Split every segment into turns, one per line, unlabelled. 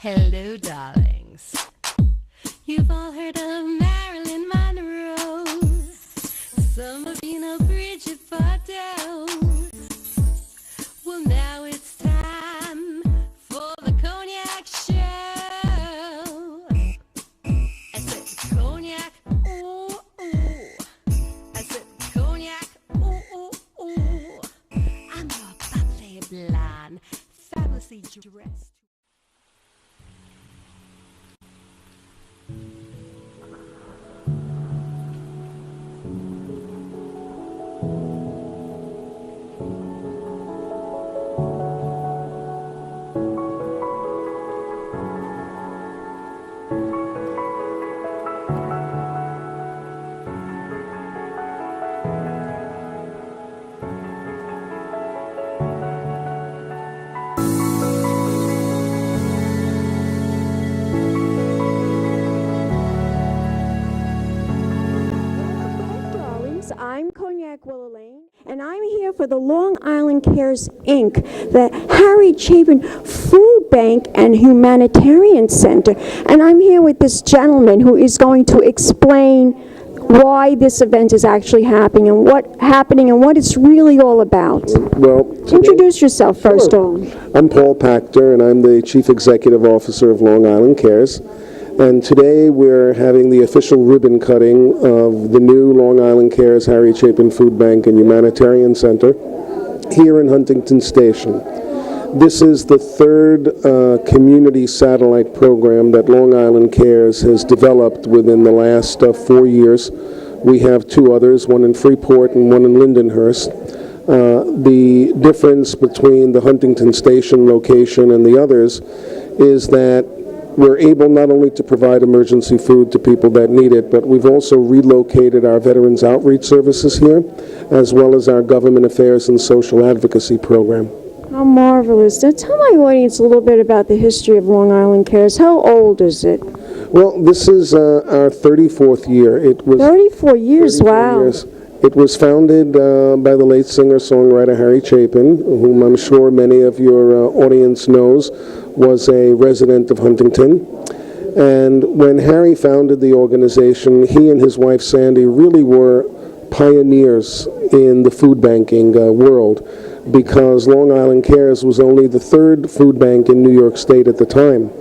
Hello, darlings. You've all heard of Marilyn Monroe. Some of you know Bridget Bardot. Well, now it's time for the Cognac show. I said Cognac, ooh, ooh. I said Cognac, ooh, ooh, ooh. I'm your bubbly blonde, fabulously dressed.
I'm Cognac Wellerlane, and I'm here for the Long Island Cares, Inc., the Harry Chapin Food Bank and Humanitarian Center. And I'm here with this gentleman who is going to explain why this event is actually happening and what it's really all about.
Well,
introduce yourself first off.
I'm Paule Pachter, and I'm the Chief Executive Officer of Long Island Cares. And today we're having the official ribbon cutting of the new Long Island Cares Harry Chapin Food Bank and Humanitarian Center here in Huntington Station. This is the third community satellite program that Long Island Cares has developed within the last 4 years. We have two others, one in Freeport and one in Lindenhurst. The difference between the Huntington Station location and the others is that we're able not only to provide emergency food to people that need it, but we've also relocated our Veterans Outreach Services here, as well as our Government Affairs and Social Advocacy program.
How marvelous. Now tell my audience a little bit about the history of Long Island Cares. How old is it?
Well, this is our 34th year. It was
34 years,
34
wow.
years. It was founded by the late singer-songwriter Harry Chapin, whom I'm sure many of your audience knows was a resident of Huntington. And when Harry founded the organization, he and his wife Sandy really were pioneers in the food banking world, because Long Island Cares was only the third food bank in New York State at the time.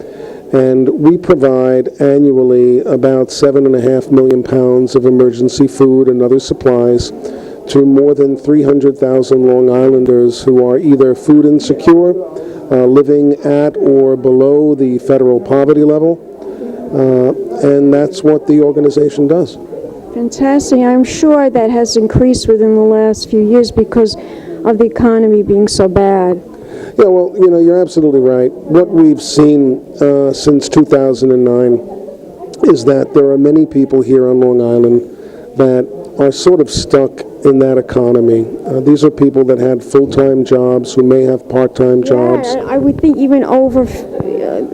And we provide annually about 7.5 million pounds of emergency food and other supplies to more than 300,000 Long Islanders who are either food insecure, living at or below the federal poverty level, and that's what the organization does.
Fantastic. I'm sure that has increased within the last few years because of the economy being so bad.
Yeah, well, you're absolutely right. What we've seen since 2009 is that there are many people here on Long Island that are sort of stuck in that economy. These are people that had full-time jobs who may have part-time jobs.
Yeah, I would think even over,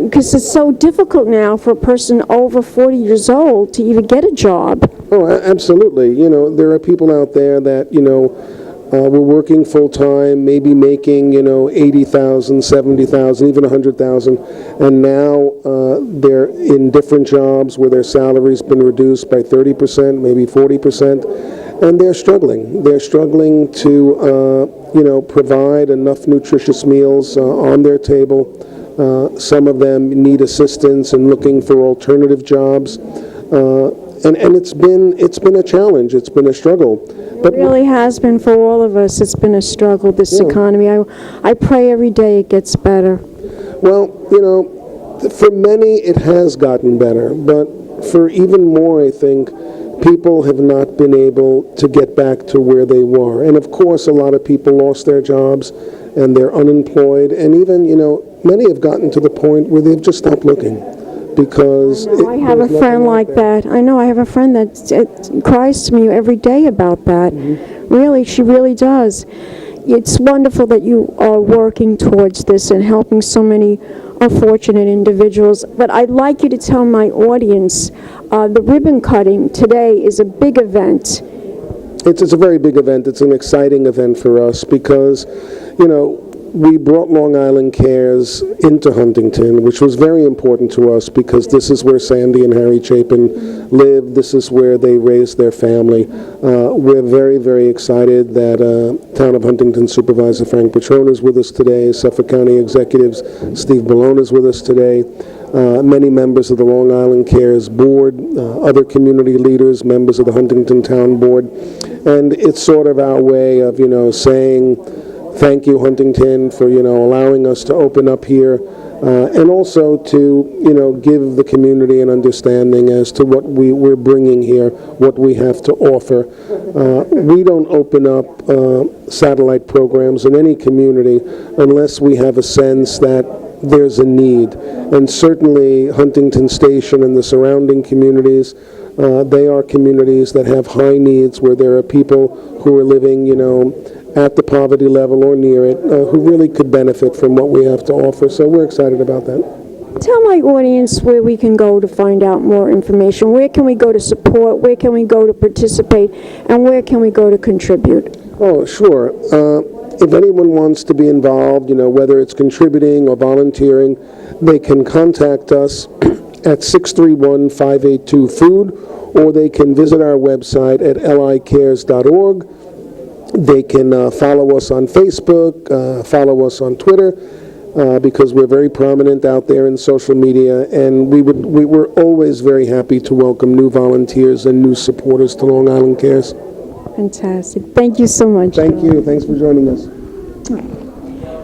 because it's so difficult now for a person over 40 years old to even get a job.
Oh, absolutely. There are people out there that, were working full-time, maybe making, 80,000, 70,000, even 100,000, and now they're in different jobs where their salary's been reduced by 30%, maybe 40%, and they're struggling. They're struggling to, provide enough nutritious meals on their table. Some of them need assistance in looking for alternative jobs, and it's been a challenge. It's been a struggle.
It really has been for all of us. It's been a struggle, this economy. I pray every day it gets better.
Well, for many it has gotten better, but for even more, I think, people have not been able to get back to where they were. And of course, a lot of people lost their jobs and they're unemployed, and even, many have gotten to the point where they've just stopped looking. Because
I have a friend like that. I know I have a friend that cries to me every day about that. Mm-hmm. Really, she really does. It's wonderful that you are working towards this and helping so many unfortunate individuals. But I'd like you to tell my audience, the ribbon cutting today is a big event.
It's a very big event. It's an exciting event for us because, we brought Long Island Cares into Huntington, which was very important to us because this is where Sandy and Harry Chapin lived. This is where they raised their family. We're very, very excited that Town of Huntington Supervisor Frank Petrone is with us today. Suffolk County Executives Steve Malone is with us today. Many members of the Long Island Cares Board, other community leaders, members of the Huntington Town Board. And it's sort of our way of, saying thank you, Huntington, for, allowing us to open up here, and also to, give the community an understanding as to what we're bringing here, what we have to offer. We don't open up satellite programs in any community unless we have a sense that there's a need. And certainly Huntington Station and the surrounding communities, they are communities that have high needs where there are people who are living, at the poverty level or near it, who really could benefit from what we have to offer. So we're excited about that.
Tell my audience where we can go to find out more information. Where can we go to support? Where can we go to participate? And where can we go to contribute?
Oh, sure. If anyone wants to be involved, whether it's contributing or volunteering, they can contact us at 631-582-FOOD, or they can visit our website at licares.org. They can follow us on Facebook, follow us on Twitter, because we're very prominent out there in social media, and we're always very happy to welcome new volunteers and new supporters to Long Island Cares.
Fantastic. Thank you so much.
Thank you. Thanks for joining us.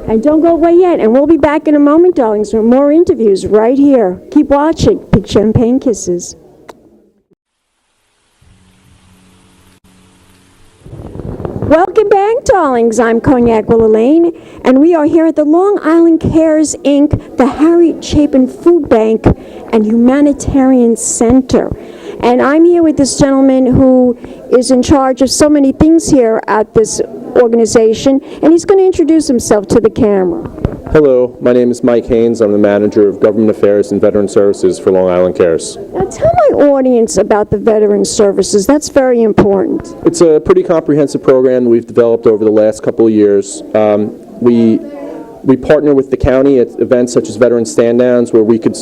And don't go away yet, and we'll be back in a moment, darlings, with more interviews right here. Keep watching Big Champagne Kisses. Welcome back, darlings. I'm Cognac Wellerlane, and we are here at the Long Island Cares, Inc., the Harry Chapin Food Bank and Humanitarian Center. And I'm here with this gentleman who is in charge of so many things here at this organization, and he's going to introduce himself to the camera.
Hello, my name is Mike Haynes. I'm the Manager of Government Affairs and Veteran Services for Long Island Cares.
Now tell my audience about the Veteran Services. That's very important.
It's a pretty comprehensive program that we've developed over the last couple of years. We partner with the county at events such as Veteran Stand-Downs, where we could,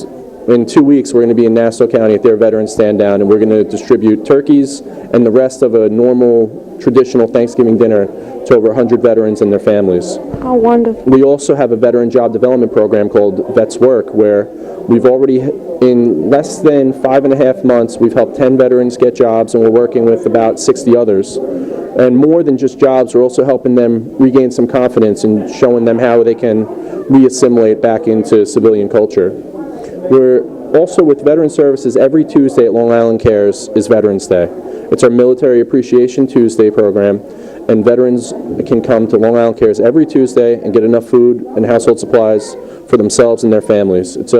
in 2 weeks, we're going to be in Nassau County at their Veteran Stand-Down, and we're going to distribute turkeys and the rest of a normal, traditional Thanksgiving dinner to over 100 veterans and their families.
How wonderful.
We also have a veteran job development program called Vets Work, where we've already, in less than 5.5 months, we've helped 10 veterans get jobs, and we're working with about 60 others. And more than just jobs, we're also helping them regain some confidence and showing them how they can re-assimilate back into civilian culture. We're also with Veteran Services every Tuesday at Long Island Cares is Veterans Day. It's our Military Appreciation Tuesday program, and veterans can come to Long Island Cares every Tuesday and get enough food and household supplies for themselves and their families. It's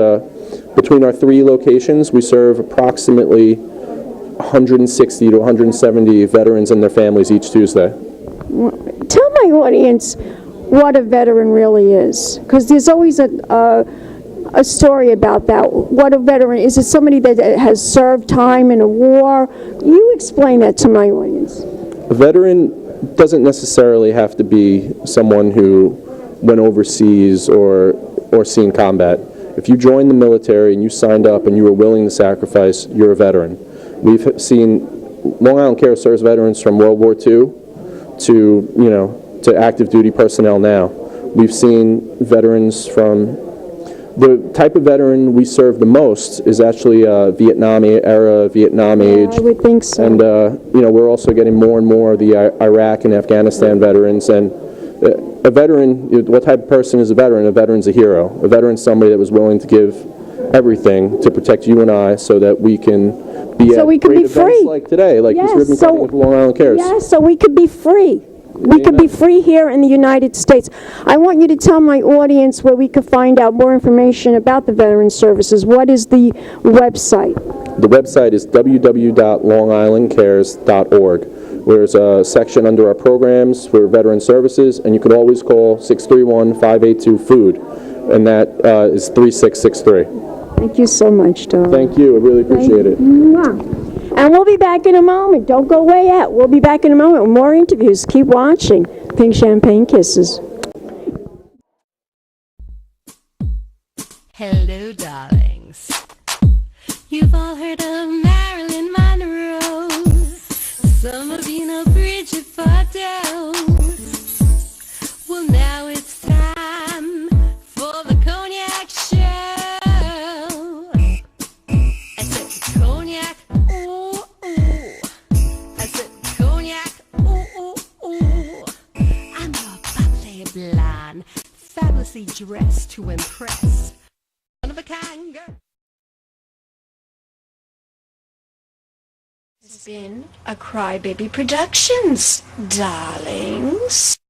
between our 3 locations, we serve approximately 160 to 170 veterans and their families each Tuesday.
Tell my audience what a veteran really is, because there's always a story about that. What a veteran is. It somebody that has served time in a war? You explain that to my audience.
A veteran doesn't necessarily have to be someone who went overseas or seen combat. If you joined the military and you signed up and you were willing to sacrifice, you're a veteran. We've seen Long Island Care serves veterans from World War II to active duty personnel now. We've seen veterans from the type of veteran we serve the most is actually Vietnam era, Vietnam age.
I would think so.
And we're also getting more and more of the Iraq and Afghanistan veterans. And a veteran, what type of person is a veteran? A veteran's a hero. A veteran's somebody that was willing to give everything to protect you and I, so that we can be at great events free. Like today, like this ribbon cutting with Long Island Cares.
Yes, so we could be free. We could be free here in the United States. I want you to tell my audience where we could find out more information about the Veteran Services. What is the website?
The website is www.longislandcares.org. There's a section under our programs for Veteran Services, and you can always call 631-582-FOOD, and that is 3663.
Thank you so much, darling.
Thank you. I really appreciate it.
And we'll be back in a moment. Don't go away yet. We'll be back in a moment with more interviews. Keep watching Pink Champagne Kisses.
Hello, darlings. You've all heard of Marilyn Monroe. Some of you know Bridget Bardot. Well, now it's time for the Cognac show. I said cognac, ooh, ooh. I said cognac, ooh, ooh, ooh. I'm a bubbly blonde, fabulously dressed to impress. One of a kind girl. This has been a Crybaby Productions, darlings.